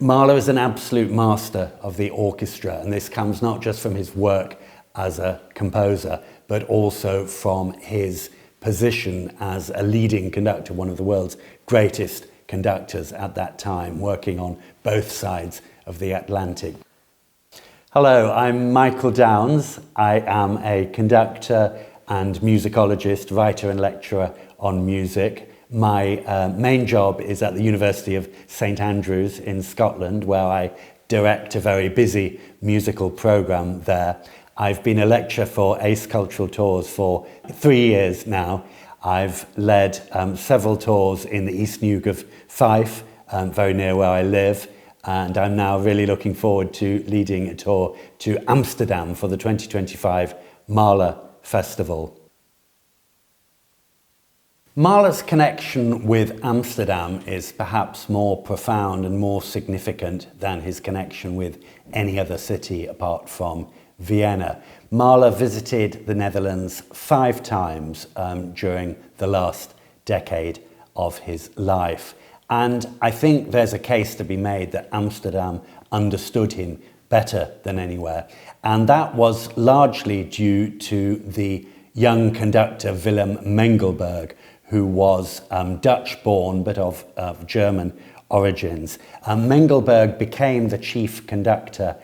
Mahler is an absolute master of the orchestra, and this comes not just from his work as a composer, but also from his position as a leading conductor, one of the world's greatest conductors at that time, working on both sides of the Atlantic. Hello, I'm Michael Downs. I am a conductor and musicologist, writer and lecturer on music. My main job is at the University of St Andrews in Scotland, where I direct a very busy musical programme there. I've been a lecturer for ACE Cultural Tours for 3 years now. I've led several tours in the East Neuk of Fife, very near where I live, and I'm now really looking forward to leading a tour to Amsterdam for the 2025 Mahler Festival. Mahler's connection with Amsterdam is perhaps more profound and more significant than his connection with any other city apart from Vienna. Mahler visited the Netherlands 5 times during the last decade of his life. And I think there's a case to be made that Amsterdam understood him better than anywhere. And that was largely due to the young conductor Willem Mengelberg, who was Dutch-born but of German origins. Mengelberg became the chief conductor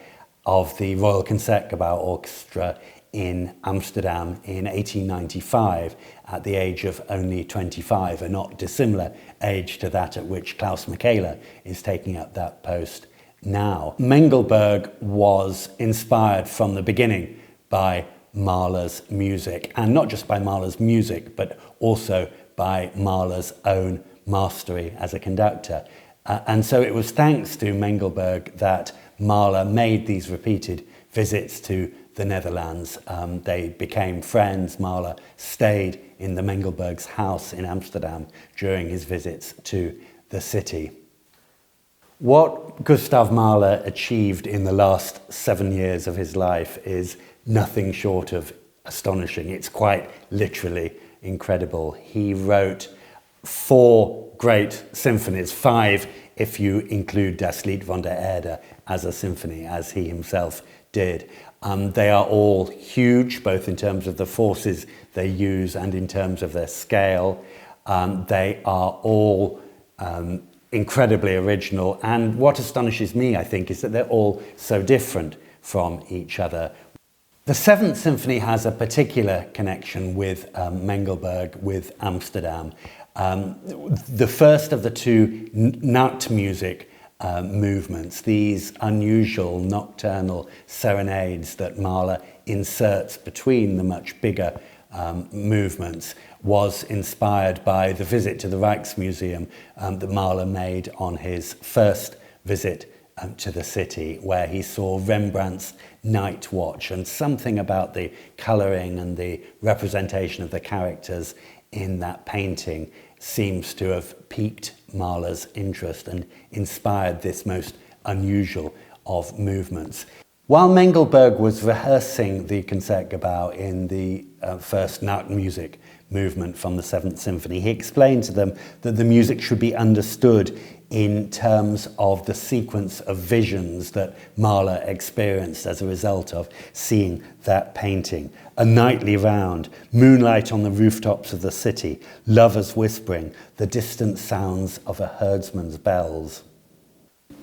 of the Royal Concertgebouw Orchestra in Amsterdam in 1895 at the age of only 25, a not dissimilar age to that at which Klaus Michaela is taking up that post now. Mengelberg was inspired from the beginning by Mahler's music, and not just by Mahler's music, but also by Mahler's own mastery as a conductor. And so it was thanks to Mengelberg that Mahler made these repeated visits to the Netherlands. They became friends. Mahler stayed in the Mengelberg's house in Amsterdam during his visits to the city. What Gustav Mahler achieved in the last 7 years of his life is nothing short of astonishing. It's quite literally incredible. He wrote 4 great symphonies, 5 if you include Das Lied von der Erde as a symphony, as he himself did. They are all huge, both in terms of the forces they use and in terms of their scale. They are all incredibly original, and what astonishes me, I think, is that they're all so different from each other. The 7th Symphony has a particular connection with Mengelberg, with Amsterdam. The first of the 2 Nachtmusik movements, these unusual nocturnal serenades that Mahler inserts between the much bigger movements, was inspired by the visit to the Rijksmuseum that Mahler made on his first visit to the city, where he saw Rembrandt's Night Watch, and something about the colouring and the representation of the characters in that painting seems to have piqued Mahler's interest and inspired this most unusual of movements. While Mengelberg was rehearsing the Concertgebouw in the first Nachtmusik movement from the 7th Symphony, he explained to them that the music should be understood in terms of the sequence of visions that Mahler experienced as a result of seeing that painting. A nightly round, moonlight on the rooftops of the city, lovers whispering, the distant sounds of a herdsman's bells.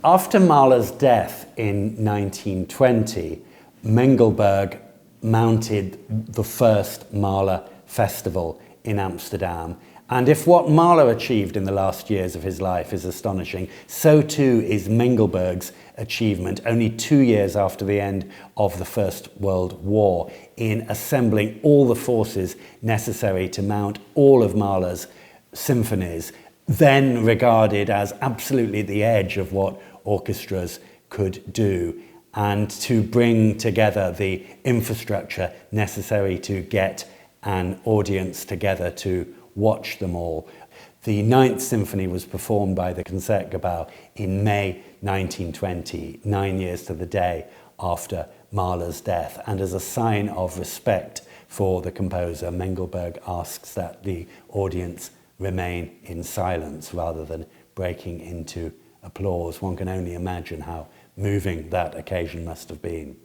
After Mahler's death in 1920, Mengelberg mounted the first Mahler Festival in Amsterdam. And if what Mahler achieved in the last years of his life is astonishing, so too is Mengelberg's achievement only 2 years after the end of the First World War in assembling all the forces necessary to mount all of Mahler's symphonies, then regarded as absolutely at the edge of what orchestras could do, and to bring together the infrastructure necessary to get an audience together to watch them all. The 9th Symphony was performed by the Concertgebouw in May 1920, 9 years to the day after Mahler's death, and as a sign of respect for the composer, Mengelberg asks that the audience remain in silence rather than breaking into applause. One can only imagine how moving that occasion must have been.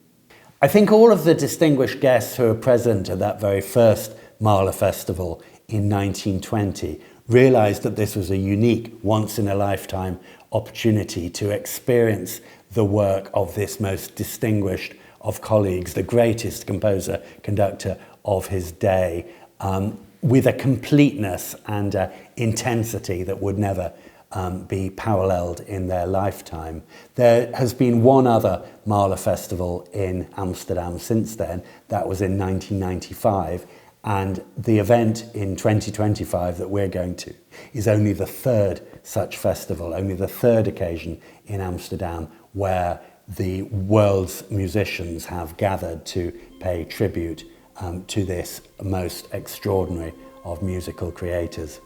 I think all of the distinguished guests who were present at that very first Mahler Festival in 1920 realised that this was a unique, once-in-a-lifetime opportunity to experience the work of this most distinguished of colleagues, the greatest composer, conductor of his day, with a completeness and intensity that would never be paralleled in their lifetime. There has been one other Mahler Festival in Amsterdam since then. That was in 1995. And the event in 2025 that we're going to is only the third such festival, only the third occasion in Amsterdam where the world's musicians have gathered to pay tribute to this most extraordinary of musical creators.